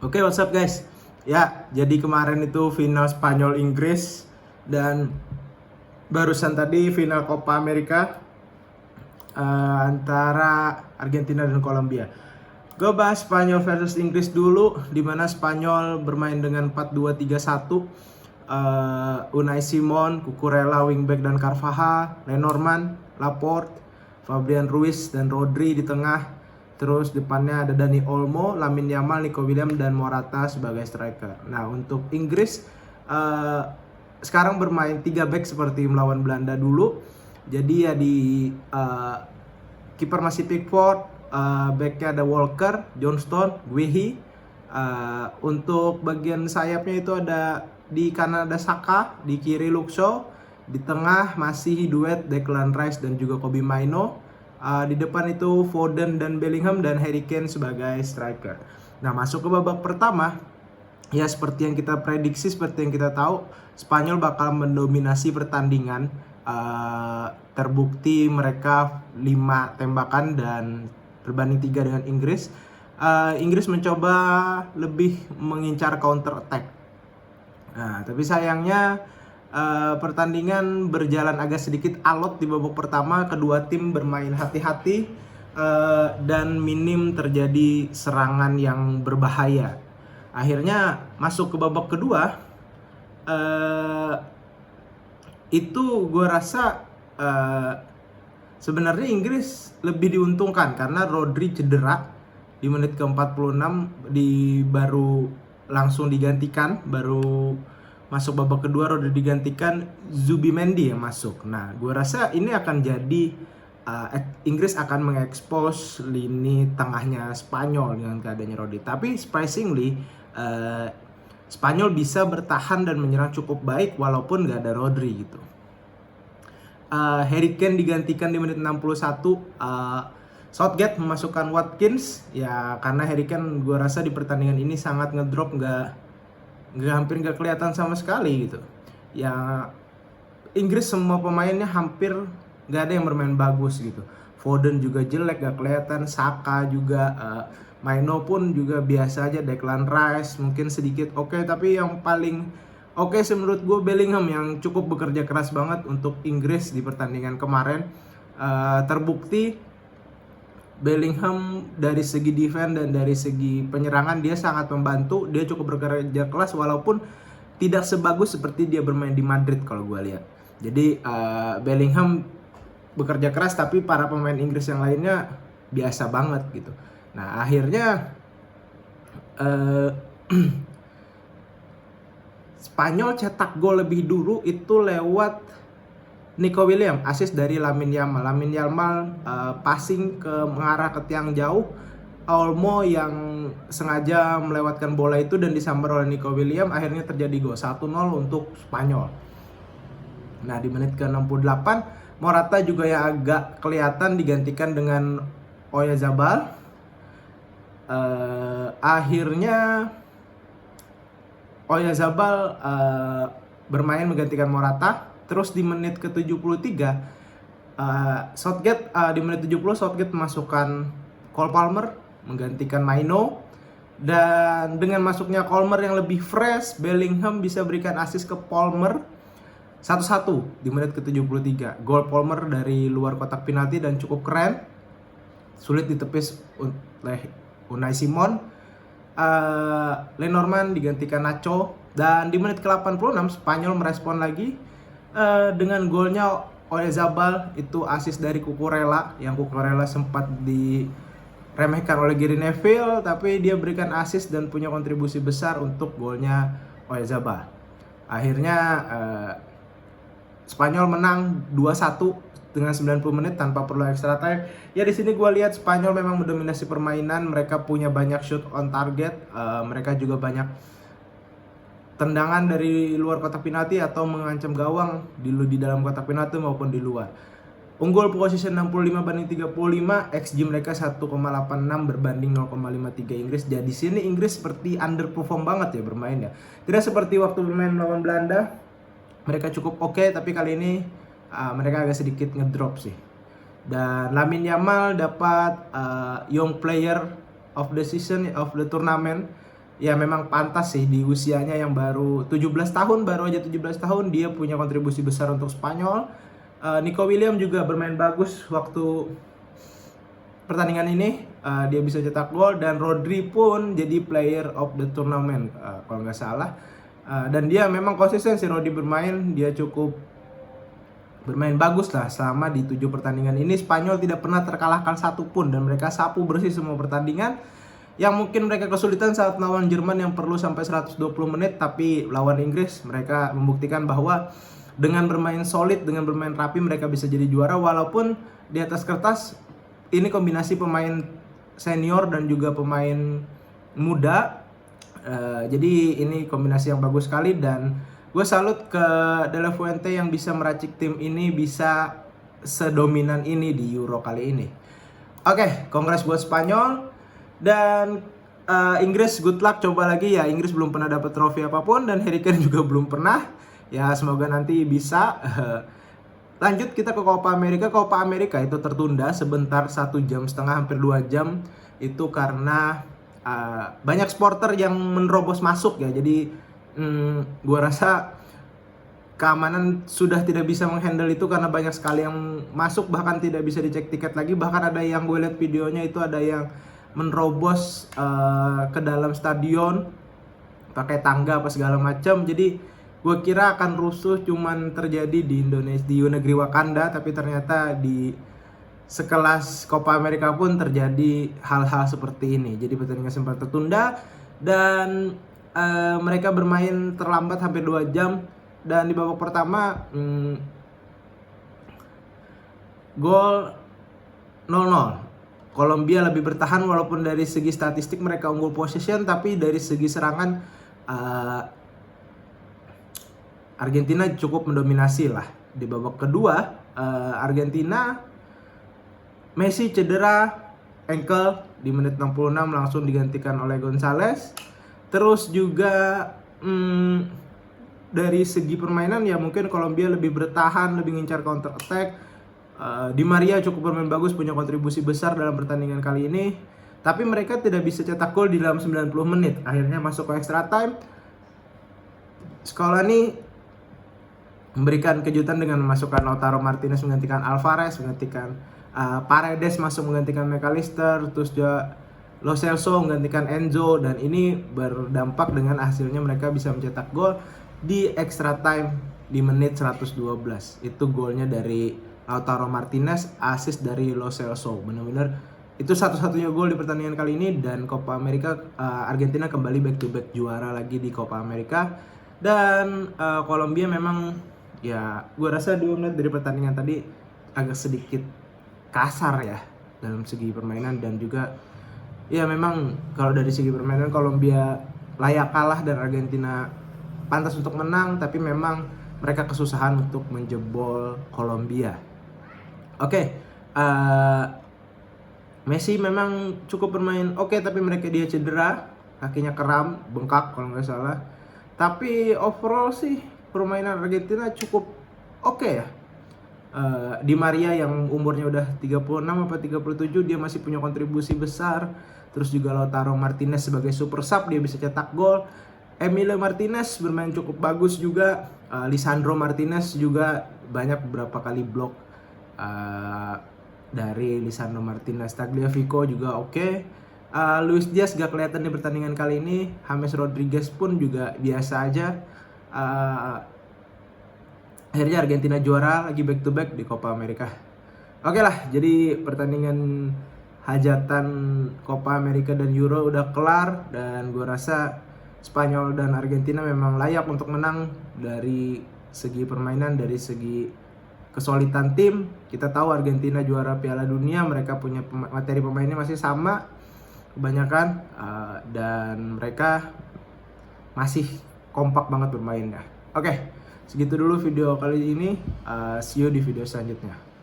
Oke, what's up guys? Ya, jadi kemarin itu final Spanyol Inggris dan barusan tadi final Copa America antara Argentina dan Kolombia. Gue bahas Spanyol versus Inggris dulu, di mana Spanyol bermain dengan 4-2-3-1. Unai Simon, Cucurella, wingback dan Carvajal, Lenormand, Laporte, Fabian Ruiz dan Rodri di tengah. Terus depannya ada Dani Olmo, Lamine Yamal, Nico Williams dan Morata sebagai striker. Nah, untuk Inggris sekarang bermain 3 back seperti melawan Belanda dulu. Jadi ya di kiper masih Pickford, backnya ada Walker, Johnston, Guehi. Untuk bagian sayapnya itu ada di kanan ada Saka, di kiri Luke Shaw, di tengah masih duet Declan Rice dan juga Kobbie Mainoo. Di depan itu Foden dan Bellingham dan Harry Kane sebagai striker. Nah, masuk ke babak pertama, ya seperti yang kita prediksi, seperti yang kita tahu, Spanyol bakal mendominasi pertandingan. Terbukti mereka 5 tembakan dan berbanding 3 dengan Inggris. Inggris mencoba lebih mengincar counter attack. Nah, tapi sayangnya pertandingan berjalan agak sedikit alot di babak pertama. Kedua tim bermain hati-hati dan minim terjadi serangan yang berbahaya. Akhirnya masuk ke babak kedua, itu gue rasa sebenarnya Inggris lebih diuntungkan karena Rodri cedera di menit ke-46, baru langsung digantikan, baru masuk babak kedua Rodri digantikan, Zubimendi yang masuk. Nah, gue rasa ini akan jadi Inggris akan mengekspos lini tengahnya Spanyol dengan keadaannya Rodri. Tapi surprisingly Spanyol bisa bertahan dan menyerang cukup baik walaupun gak ada Rodri gitu. Harry Kane digantikan di menit 61. Southgate memasukkan Watkins ya karena Harry Kane gue rasa di pertandingan ini sangat ngedrop, hampir nggak kelihatan sama sekali gitu. Ya Inggris semua pemainnya hampir nggak ada yang bermain bagus gitu. Foden juga jelek, gak kelihatan. Saka juga, Mainoo pun juga biasa aja. Declan Rice mungkin sedikit oke, tapi yang paling oke menurut gue Bellingham yang cukup bekerja keras banget untuk Inggris di pertandingan kemarin. Terbukti Bellingham dari segi defense dan dari segi penyerangan dia sangat membantu. Dia cukup bekerja keras walaupun tidak sebagus seperti dia bermain di Madrid kalau gue lihat. Jadi Bellingham bekerja keras, tapi para pemain Inggris yang lainnya biasa banget gitu. Nah, akhirnya Spanyol cetak gol lebih dulu itu lewat Nico Williams, assist dari Lamine Yamal. Lamine Yamal passing mengarah ke tiang jauh. Olmo yang sengaja melewatkan bola itu dan disambar oleh Nico Williams. Akhirnya terjadi gol 1-0 untuk Spanyol. Nah, di menit ke-68 Morata juga yang agak kelihatan digantikan dengan Oyarzabal. Akhirnya Oyarzabal bermain menggantikan Morata. Terus di menit ke-73 Southgate di menit 70 Southgate memasukkan Cole Palmer menggantikan Mainoo. Dan dengan masuknya Palmer yang lebih fresh, Bellingham bisa berikan assist ke Palmer 1-1 di menit ke-73. Gol Palmer dari luar kotak penalti dan cukup keren. Sulit ditepis oleh Unai Simon. Lenormand digantikan Nacho. Dan di menit ke-86 Spanyol merespon lagi dengan golnya Oyarzabal, itu assist dari Cucurella, yang Cucurella sempat diremehkan oleh Gary Neville, tapi dia berikan assist dan punya kontribusi besar untuk golnya Oyarzabal. Akhirnya Spanyol menang 2-1 dengan 90 menit tanpa perlu extra time. Ya, di sini gue lihat Spanyol memang mendominasi permainan, mereka punya banyak shoot on target, mereka juga banyak tendangan dari luar kotak penalti atau mengancam gawang di dalam kotak penalti maupun di luar. Unggul position 65-35, XG mereka 1,86 berbanding 0,53 Inggris. Jadi sini Inggris seperti underperform banget ya bermainnya. Tidak seperti waktu bermain melawan Belanda. Mereka cukup oke, tapi kali ini mereka agak sedikit ngedrop sih. Dan Lamine Yamal dapat Young Player of the Season of the Tournament ya memang pantas sih di usianya yang baru 17 tahun, baru aja 17 tahun dia punya kontribusi besar untuk Spanyol. Nico Williams juga bermain bagus waktu pertandingan ini, dia bisa cetak gol, dan Rodri pun jadi player of the tournament kalau nggak salah. Dan dia memang konsisten sih Rodri bermain, dia cukup bermain bagus lah selama di 7 pertandingan ini. Spanyol tidak pernah terkalahkan satupun dan mereka sapu bersih semua pertandingan. Yang mungkin mereka kesulitan saat lawan Jerman yang perlu sampai 120 menit, tapi lawan Inggris mereka membuktikan bahwa dengan bermain solid, dengan bermain rapi mereka bisa jadi juara. Walaupun di atas kertas ini kombinasi pemain senior dan juga pemain muda, jadi ini kombinasi yang bagus sekali dan gue salut ke De La Fuente yang bisa meracik tim ini bisa sedominan ini di Euro kali ini. Oke, kongres buat Spanyol. Dan Inggris good luck, coba lagi ya. Inggris belum pernah dapat trofi apapun dan Harry Kane juga belum pernah. Ya semoga nanti bisa. Lanjut kita ke Copa America. Copa America itu tertunda sebentar, 1,5 jam, hampir 2 jam. Itu karena banyak supporter yang menerobos masuk ya. Jadi gua rasa keamanan sudah tidak bisa menghandle itu karena banyak sekali yang masuk, bahkan tidak bisa dicek tiket lagi. Bahkan ada yang gue lihat videonya itu ada yang menerobos ke dalam stadion pakai tangga apa segala macam. Jadi gue kira akan rusuh cuman terjadi di Indonesia, di negeri Wakanda, tapi ternyata di sekelas Copa America pun terjadi hal-hal seperti ini. Jadi pertandingan sempat tertunda dan mereka bermain terlambat hampir 2 jam. Dan di babak pertama gol 0-0. Kolombia lebih bertahan walaupun dari segi statistik mereka unggul possession, tapi dari segi serangan Argentina cukup mendominasi lah. Di babak kedua Argentina, Messi cedera ankle di menit 66 langsung digantikan oleh Gonzalez. Terus juga dari segi permainan ya mungkin Kolombia lebih bertahan, lebih ngincar counter attack. Di Maria cukup bermain bagus, punya kontribusi besar dalam pertandingan kali ini. Tapi mereka tidak bisa cetak gol di dalam 90 menit. Akhirnya masuk ke extra time. Scaloni memberikan kejutan dengan memasukkan Lautaro Martinez menggantikan Alvarez, menggantikan Paredes masuk menggantikan McAllister, terus juga Lo Celso menggantikan Enzo, dan ini berdampak dengan hasilnya mereka bisa mencetak gol di extra time di menit 112. Itu golnya dari Lautaro Martinez, assist dari Lo Celso. Benar-benar itu satu-satunya gol di pertandingan kali ini. Dan Copa America, Argentina kembali back to back juara lagi di Copa America. Dan Kolombia memang ya gue rasa 2 menit dari pertandingan tadi agak sedikit kasar ya dalam segi permainan, dan juga ya memang kalau dari segi permainan Kolombia layak kalah dan Argentina pantas untuk menang, tapi memang mereka kesusahan untuk menjebol Kolombia. Oke, Messi memang cukup bermain oke, tapi dia cedera, kakinya kram, bengkak kalau nggak salah. Tapi overall sih permainan Argentina cukup oke ya. Di Maria yang umurnya udah 36 apa 37, dia masih punya kontribusi besar. Terus juga Lautaro Martinez sebagai super sub, dia bisa cetak gol. Emilio Martinez bermain cukup bagus juga. Lisandro Martinez juga banyak beberapa kali blok dari Lisandro Martinez. Tagliafico juga oke. Luis Diaz gak kelihatan di pertandingan kali ini. James Rodriguez pun juga biasa aja. Akhirnya Argentina juara lagi back to back di Copa America. Oke lah, jadi pertandingan hajatan Copa America dan Euro udah kelar, dan gue rasa Spanyol dan Argentina memang layak untuk menang dari segi permainan, dari segi kesulitan tim. Kita tahu Argentina juara Piala Dunia, mereka punya materi pemainnya masih sama kebanyakan, dan mereka masih kompak banget bermainnya. Oke, segitu dulu video kali ini. See you di video selanjutnya.